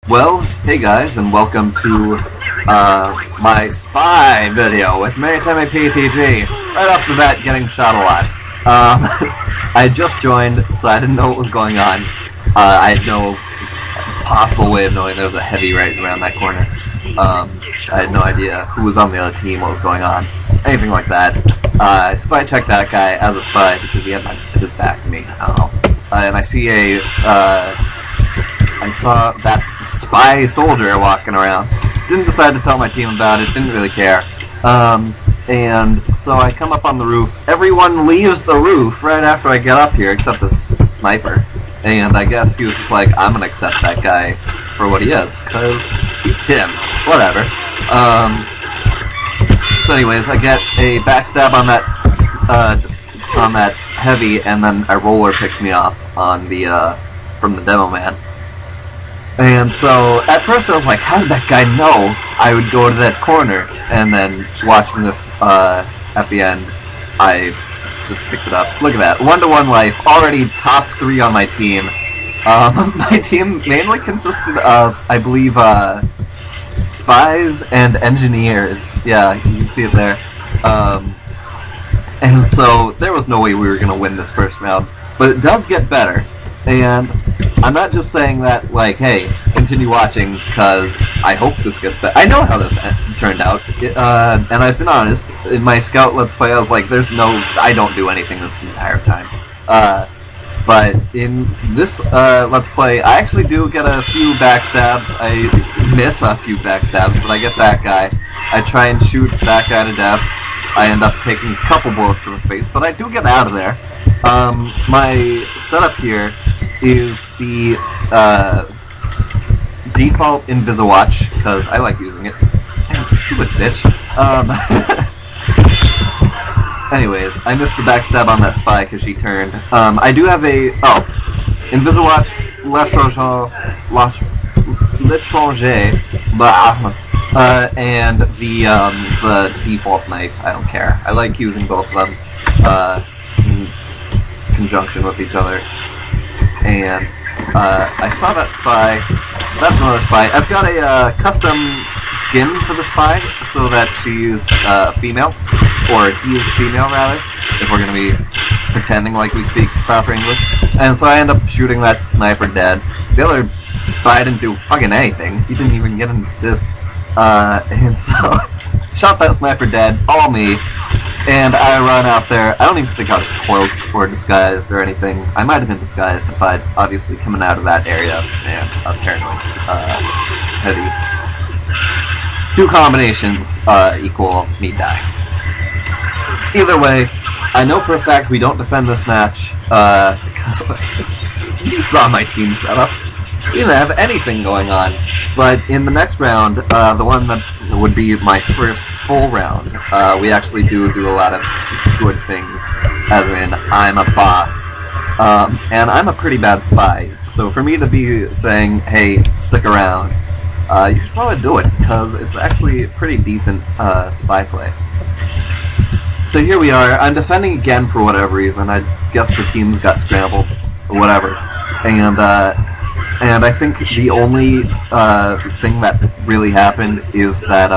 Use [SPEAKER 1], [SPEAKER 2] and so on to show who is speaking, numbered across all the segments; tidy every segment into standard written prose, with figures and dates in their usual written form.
[SPEAKER 1] Well, hey guys, and welcome to my spy video with Maritime PTG. Right off the bat, getting shot a lot. I just joined, so I didn't know what was going on. I had no possible way of knowing there was a heavy right around that corner. I had no idea who was on the other team, what was going on, anything like that. I spy checked that guy as a spy because he had his back to me. I don't know. And I see I saw that spy soldier walking around. Didn't decide to tell my team about it, didn't really care. And so I come up on the roof. Everyone leaves the roof right after I get up here, except this sniper. And I guess he was just like, I'm gonna accept that guy for what he is, because he's Tim. Whatever. So anyways, I get a backstab on that heavy, and then a roller picks me off on the from the demo man. And so at first I was like, how did that guy know I would go to that corner? And then watching this at the end, I just picked it up. Look at that, 1-to-1 life, already top 3 on my team. My team mainly consisted of, I believe, spies and engineers. Yeah, you can see it there. And so there was no way we were going to win this first round. But it does get better. And I'm not just saying that, like, hey, continue watching, because I hope this gets better. I know how this turned out, and I've been honest. In my Scout Let's Play, I was like, I don't do anything this entire time. But in this Let's Play, I actually do get a few backstabs. I miss a few backstabs, but I get that guy. I try and shoot that guy to death. I end up taking a couple bullets to the face, but I do get out of there. My setup here is the default Invisawatch, because I like using it. Damn, stupid bitch. Anyways, I missed the backstab on that spy because she turned. I do have a... Oh, Invisawatch, L'étranger, and the default knife. I don't care. I like using both of them in conjunction with each other. And I saw that spy. That's another spy. I've got a custom skin for the spy, so that she's female, or he's female rather, if we're going to be pretending like we speak proper English. And so I end up shooting that sniper dead. The other spy didn't do fucking anything. He didn't even get an assist. And so shot that sniper dead, all me. And I run out there. I don't even think I was cloaked or disguised or anything. I might have been disguised if I'd obviously coming out of that area, and apparently it's heavy. 2 combinations equal me dying. Either way, I know for a fact we don't defend this match, because you saw my team setup. We didn't have anything going on. But in the next round, the one that would be my first full round, we actually do a lot of good things, as in I'm a boss, and I'm a pretty bad spy. So for me to be saying, hey, stick around, you should probably do it, because it's actually pretty decent spy play. So here we are. I'm defending again for whatever reason. I guess the teams got scrambled, or whatever. And I think the only thing that really happened is that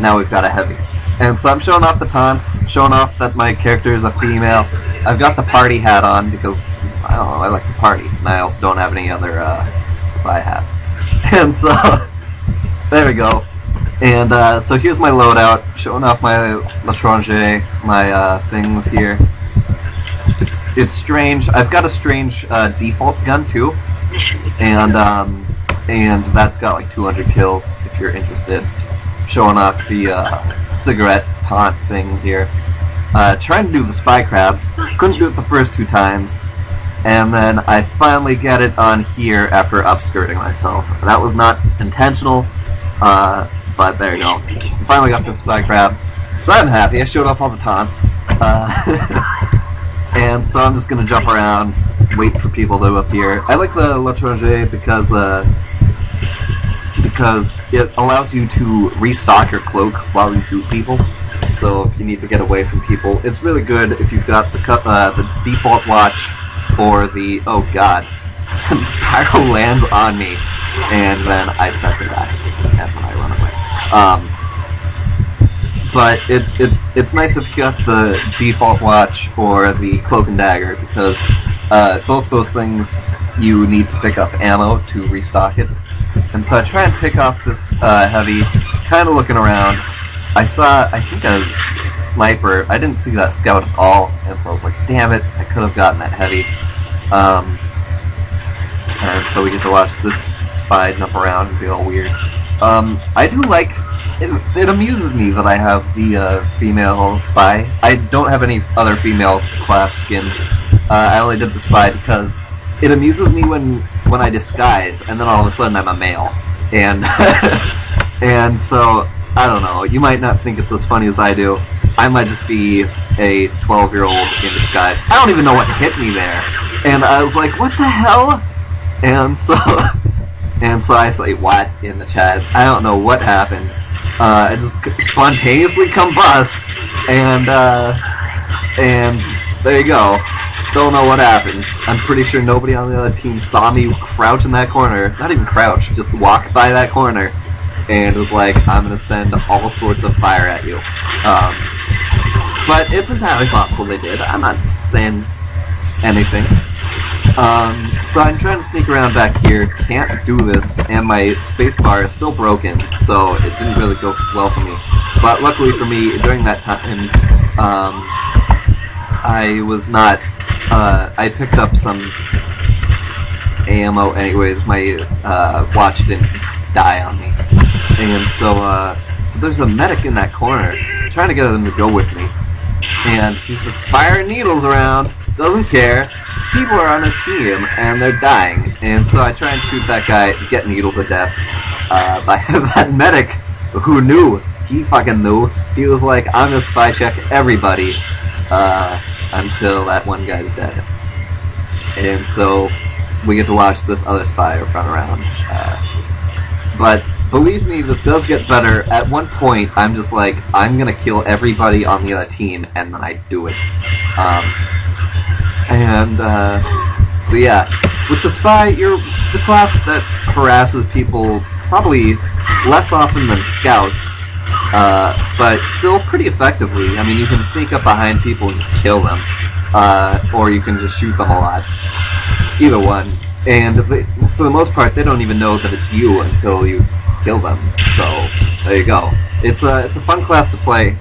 [SPEAKER 1] now we've got a heavy. And so I'm showing off the taunts, showing off that my character is a female. I've got the party hat on because, I don't know, I like to party. And I also don't have any other spy hats. And so, there we go. And so here's my loadout, showing off my L'Étranger, my things here. It's strange. I've got a strange default gun too, and that's got like 200 kills. If you're interested, showing off the cigarette taunt thing here. Trying to do the spy crab, couldn't do it the first 2 times, and then I finally get it on here after upskirting myself. That was not intentional, but there you go. Finally got the spy crab, so I'm happy. I showed off all the taunts. And so I'm just gonna jump around, wait for people to appear. I like the L'Étranger because it allows you to restock your cloak while you shoot people. So if you need to get away from people, it's really good if you've got the default watch for the... Oh god. Pyro lands on me, and then I start to die. That's when I run away. But it's nice if you got the default watch or the cloak and dagger, because both those things you need to pick up ammo to restock it. And so I try and pick off this heavy, kind of looking around. I saw, I think, a sniper. I didn't see that scout at all, and so I was like, damn it, I could have gotten that heavy. And so we get to watch this spy jump around and be all weird. I do like, it amuses me that I have the female spy. I don't have any other female class skins. I only did the spy because it amuses me when I disguise and then all of a sudden I'm a male. And and so, I don't know, you might not think it's as funny as I do. I might just be a 12-year-old in disguise. I don't even know what hit me there. And I was like, what the hell? And so I say, what, in the chat. I don't know what happened. I just spontaneously combust, and there you go. Don't know what happened. I'm pretty sure nobody on the other team saw me crouch in that corner. Not even crouch, just walk by that corner. And it was like, I'm going to send all sorts of fire at you. But it's entirely possible they did. I'm not saying anything. So I'm trying to sneak around back here, can't do this, and my spacebar is still broken, so it didn't really go well for me. But luckily for me, during that time, I was not, I picked up some ammo anyways. My watch didn't die on me. And so there's a medic in that corner, trying to get him to go with me. And he's just firing needles around, doesn't care. People are on his team, and they're dying. And so I try and shoot that guy, get needled to death. By that medic, who knew, he fucking knew. He was like, I'm gonna spy check everybody, until that one guy's dead. And so we get to watch this other spy run around. But believe me, this does get better. At one point, I'm just like, I'm gonna kill everybody on the other team, and then I do it. So yeah, with the spy, you're the class that harasses people probably less often than scouts, but still pretty effectively. I mean, you can sneak up behind people and just kill them, or you can just shoot them a lot. Either one. And for the most part, they don't even know that it's you until you kill them. So there you go. It's a fun class to play.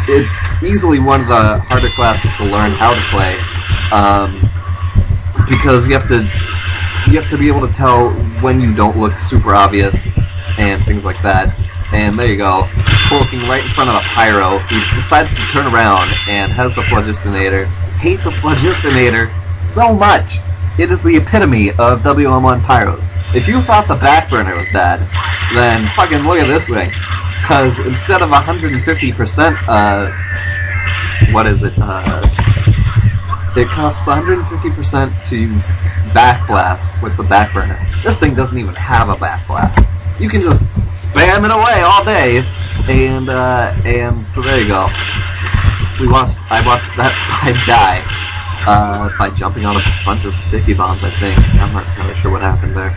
[SPEAKER 1] It's easily one of the harder classes to learn how to play. Because you have to be able to tell when you don't look super obvious and things like that. And there you go, cloaking right in front of a pyro. He decides to turn around and has the Phlogistinator. Hate the Phlogistinator so much. It is the epitome of WM1 pyros. If you thought the backburner was bad, then fucking look at this thing. Because instead of 150%, what is it? It costs 150% to backblast with the backburner. This thing doesn't even have a backblast. You can just spam it away all day, and so there you go. I watched that spy die by jumping on a bunch of sticky bombs, I think. I'm not really sure what happened there.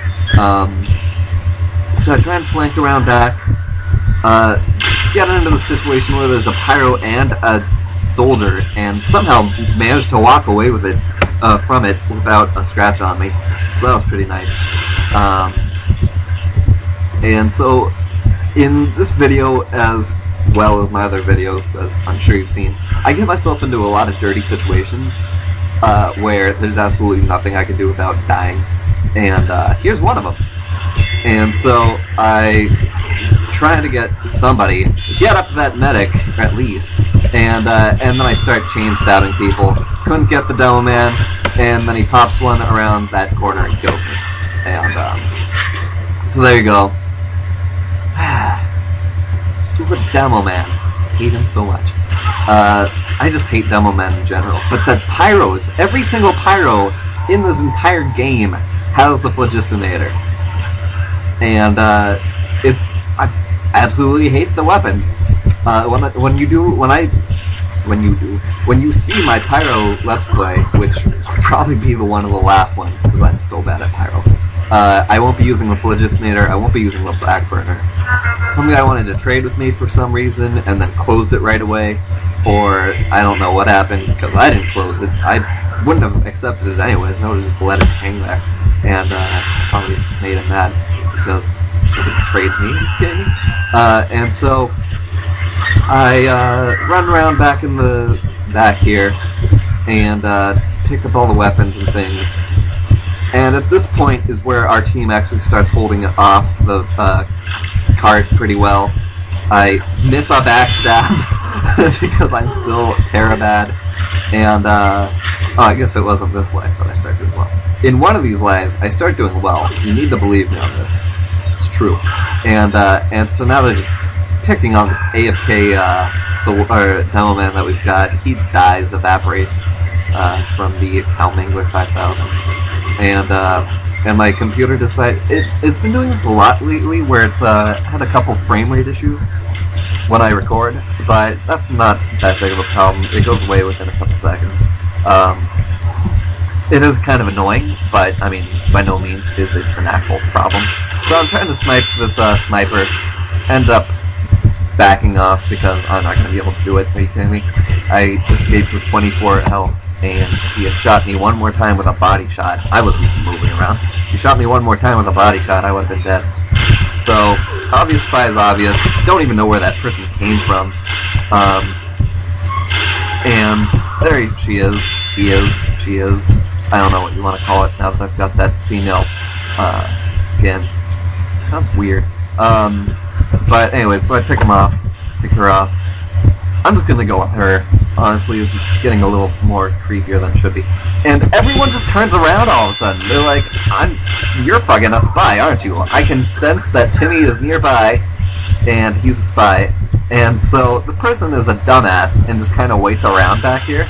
[SPEAKER 1] So I try and flank around back, get into the situation where there's a pyro and a soldier, and somehow managed to walk away with it from it without a scratch on me. So that was pretty nice. And so in this video, as well as my other videos, as I'm sure you've seen, I get myself into a lot of dirty situations where there's absolutely nothing I can do without dying, and here's one of them. And so I try to get somebody, get up to that medic at least, and then I start chain stabbing people. Couldn't get the demo man, and then he pops one around that corner and kills me. And so there you go. Stupid demo man. Hate him so much. I just hate demo men in general. But the pyros, every single pyro in this entire game has the Phlogistinator. And I absolutely hate the weapon. When I when you see my pyro Let's Play, which will probably be one of the last ones because I'm so bad at pyro. I won't be using the Phlogiston. I won't be using the back burner. Somebody I wanted to trade with me for some reason and then closed it right away, or I don't know what happened because I didn't close it. I wouldn't have accepted it anyways. I would have just let it hang there, and probably made him mad because it trades me. Are you kidding me? And so I run around back in the back here and pick up all the weapons and things. And at this point is where our team actually starts holding it off the cart pretty well. I miss a backstab because I'm still Terabad. And, oh, I guess it wasn't this life that I started doing well. In one of these lives, I start doing well. You need to believe me on this. It's true. And so now they're just picking on this AFK demo man that we've got. He dies, evaporates from the Calmangler 5000. And my computer decided it's been doing this a lot lately, where it's had a couple frame rate issues when I record, but that's not that big of a problem. It goes away within a couple seconds. It is kind of annoying, but I mean, by no means is it an actual problem. So I'm trying to snipe this sniper, end up backing off because I'm not going to be able to do it. Are you kidding me? I escaped with 24 health. And he had shot me one more time with a body shot. I wasn't moving around. He shot me one more time with a body shot, I would have been dead. So, obvious spy is obvious. Don't even know where that person came from. And there she is. He is. She is. I don't know what you want to call it now that I've got that female skin. Sounds weird. But anyway, so I pick her off. I'm just gonna go with her. Honestly, this is getting a little more creepier than it should be. And everyone just turns around all of a sudden. They're like, you're fucking a spy, aren't you? I can sense that Timmy is nearby, and he's a spy. And so the person is a dumbass and just kind of waits around back here.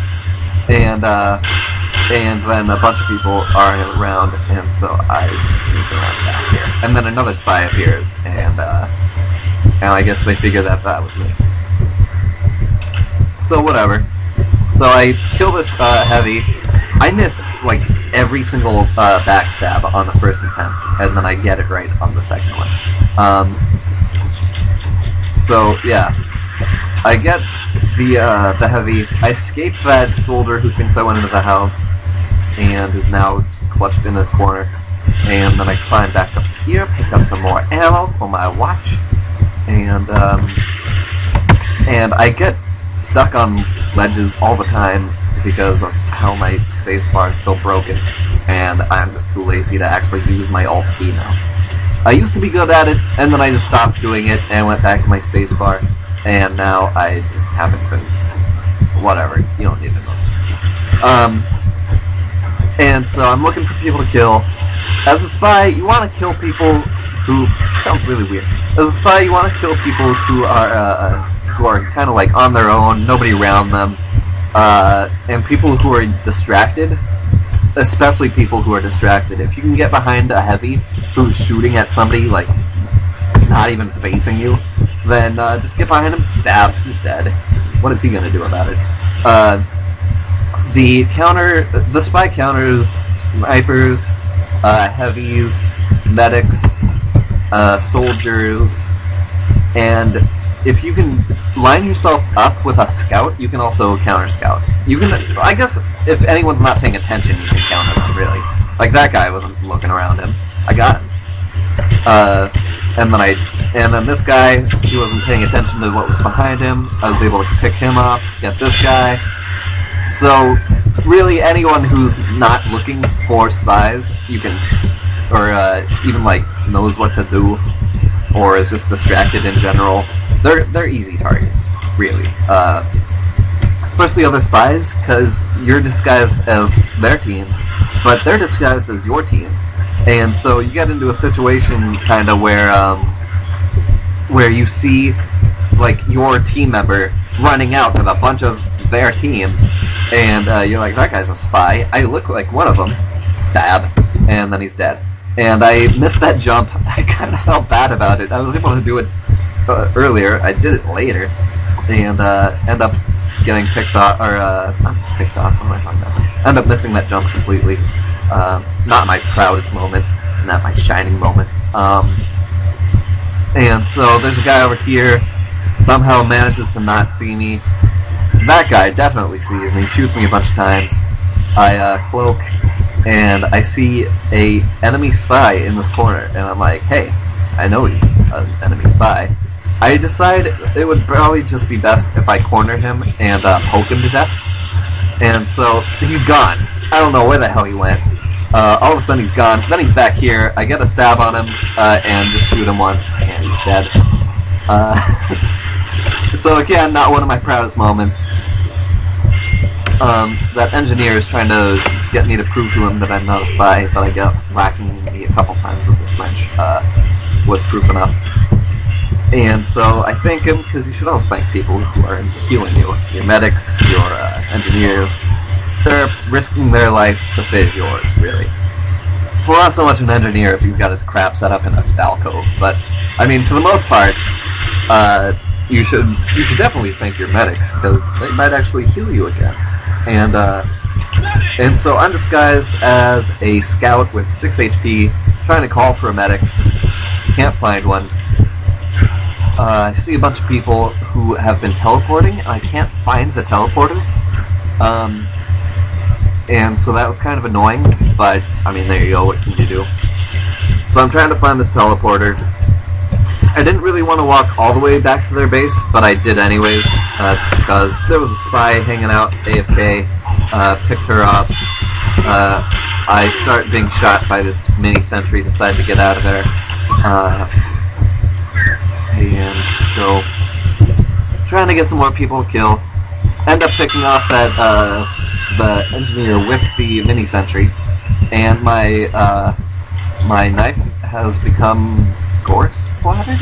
[SPEAKER 1] And then a bunch of people are around, and so I sneak around back here. And then another spy appears, and I guess they figure that was me. So whatever. So I kill this heavy. I miss like every single backstab on the first attempt, and then I get it right on the second one. So yeah, I get the heavy. I escape that soldier who thinks I went into the house and is now just clutched in a corner. And then I climb back up here, pick up some more ammo for my watch, and I get stuck on ledges all the time because of how my spacebar is still broken, and I'm just too lazy to actually use my alt key now. I used to be good at it, and then I just stopped doing it and went back to my spacebar, and now I just haven't been. Whatever, you don't need to know this. And so I'm looking for people to kill. As a spy, you want to kill people who sounds really weird. As a spy, you want to kill people who are kind of like on their own, nobody around them, and people who are distracted, especially people who are distracted. If you can get behind a heavy who's shooting at somebody, like, not even facing you, then just get behind him, stab, he's dead. What is he going to do about it? The spy counters snipers, heavies, medics, soldiers, and if you can line yourself up with a scout, you can also counter scouts. You can, I guess, if anyone's not paying attention, you can counter them, really. Like that guy wasn't looking around him. I got him. And then this guy, he wasn't paying attention to what was behind him. I was able to pick him off, get this guy. So, really, anyone who's not looking for spies, you can, or even like knows what to do, or is just distracted in general, they're easy targets, really. Especially other spies, because you're disguised as their team, but they're disguised as your team, and so you get into a situation kind of where you see like your team member running out with a bunch of their team, and you're like, that guy's a spy. I look like one of them. Stab, and then he's dead. And I missed that jump. I kind of felt bad about it. I was able to do it earlier. I did it later. and end up getting picked off, or not picked off. What am I talking about? End up missing that jump completely. Not my proudest moment, not my shining moments. And so there's a guy over here, somehow manages to not see me. That guy definitely sees me, shoots me a bunch of times. I cloak, and I see a enemy spy in this corner, and I'm like, hey, I know he's an enemy spy. I decide it would probably just be best if I corner him and poke him to death. And so he's gone. I don't know where the hell he went. All of a sudden he's gone. Then he's back here. I get a stab on him and just shoot him once, and he's dead. So again, not one of my proudest moments. That engineer is trying to get me to prove to him that I'm not a spy, but I guess whacking me a couple times with this wrench was proof enough. And so I thank him, because you should always thank people who are healing you. Your medics, your engineers. They're risking their life to save yours, really. Well, not so much an engineer if he's got his crap set up in a alcove, but I mean, for the most part, you should definitely thank your medics, because they might actually heal you again. And so I'm disguised as a scout with 6 HP, trying to call for a medic. Can't find one. I see a bunch of people who have been teleporting, and I can't find the teleporter. And so that was kind of annoying, but I mean, there you go, what can you do? So I'm trying to find this teleporter. I didn't really want to walk all the way back to their base, but I did anyways, because there was a spy hanging out, AFK, picked her up. I start being shot by this mini-sentry, decide to get out of there. And so, trying to get some more people to kill. End up picking off that, the engineer with the mini-sentry, and my, my knife has become gore splattered?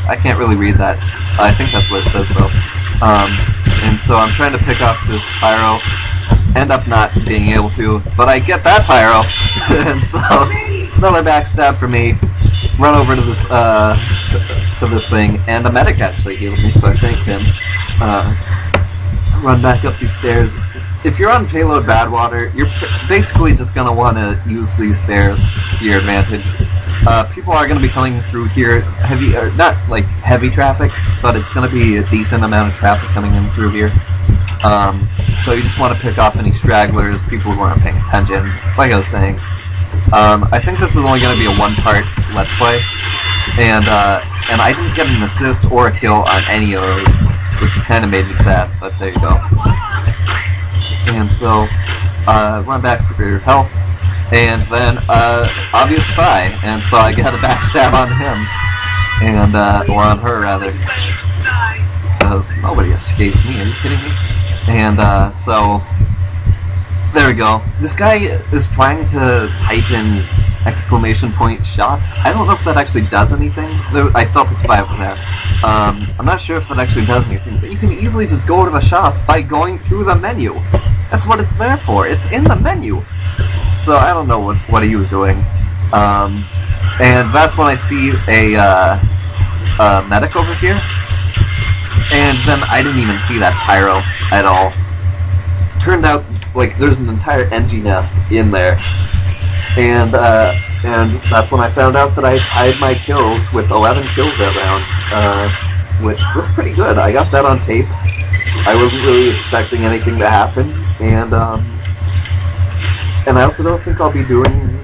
[SPEAKER 1] I can't really read that. I think that's what it says though. And so I'm trying to pick off this pyro, end up not being able to, but I get that pyro, and so another backstab for me. Run over to this thing, and a medic actually healed me, so I thanked him. Run back up these stairs. If you're on payload Badwater, you're basically just going to want to use these stairs to your advantage. People are going to be coming through here, not like heavy traffic, but it's going to be a decent amount of traffic coming in through here. So you just want to pick off any stragglers, people who aren't paying attention, like I was saying. I think this is only going to be a one-part Let's Play, and I didn't get an assist or a kill on any of those, which kind of made me sad, but there you go. And so, run back for your health, and then, obvious spy, and so I got a backstab on him, and, or on her, rather. Nobody escapes me, are you kidding me? And, so, there we go. This guy is trying to type in exclamation point shop. I don't know if that actually does anything. I felt the spy over there. I'm not sure if that actually does anything, but you can easily just go to the shop by going through the menu. That's what it's there for. It's in the menu. So I don't know what he was doing. And that's when I see a medic over here. And then I didn't even see that pyro at all. Turned out, like, there's an entire NG nest in there. And that's when I found out that I tied my kills with 11 kills that round, which was pretty good. I got that on tape. I wasn't really expecting anything to happen, and I also don't think I'll be doing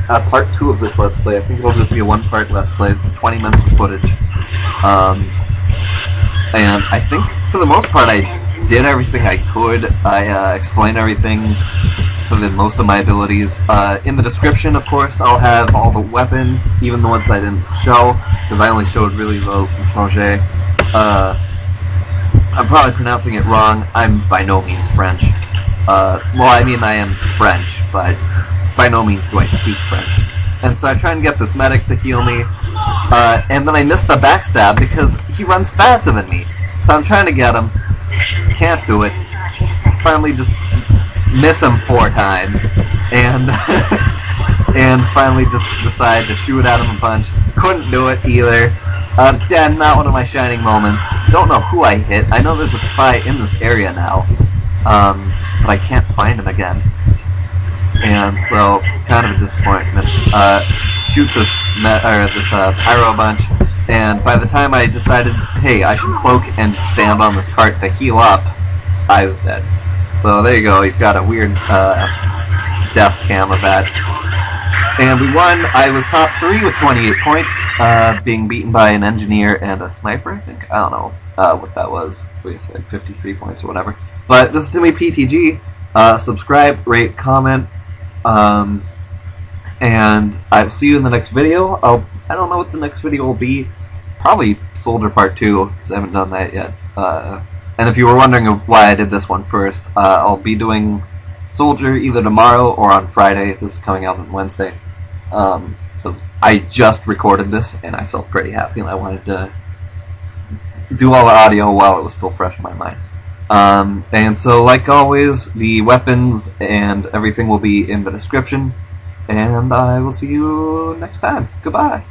[SPEAKER 1] part 2 of this Let's Play. I think it'll just be a one-part Let's Play. It's 20 minutes of footage. And I think, for the most part, I did everything I could. I explained everything within most of my abilities. In the description, of course, I'll have all the weapons, even the ones I didn't show, because I only showed really low changer. I'm probably pronouncing it wrong. I'm by no means French. Well, I mean, I am French, but by no means do I speak French. And so I try and get this medic to heal me, and then I miss the backstab because he runs faster than me. So I'm trying to get him, can't do it, finally just miss him 4 times, and and finally just decide to shoot at him a bunch. Couldn't do it either. Again, not one of my shining moments. Don't know who I hit. I know there's a spy in this area now, but I can't find him again. And so, kind of a disappointment. Shoot this pyro bunch, and by the time I decided, hey, I should cloak and stand on this cart to heal up, I was dead. So there you go, you've got a weird death cam of that. And we won. I was top 3 with 28 points, being beaten by an engineer and a sniper, I think. I don't know what that was, with like 53 points or whatever. But this is Timmy PTG. Subscribe, rate, comment, and I'll see you in the next video. I don't know what the next video will be. Probably Soldier Part 2, because I haven't done that yet. And if you were wondering why I did this one first, I'll be doing Soldier either tomorrow or on Friday. This is coming out on Wednesday. Because I just recorded this and I felt pretty happy and I wanted to do all the audio while it was still fresh in my mind. And so, like always, the weapons and everything will be in the description. And I will see you next time. Goodbye.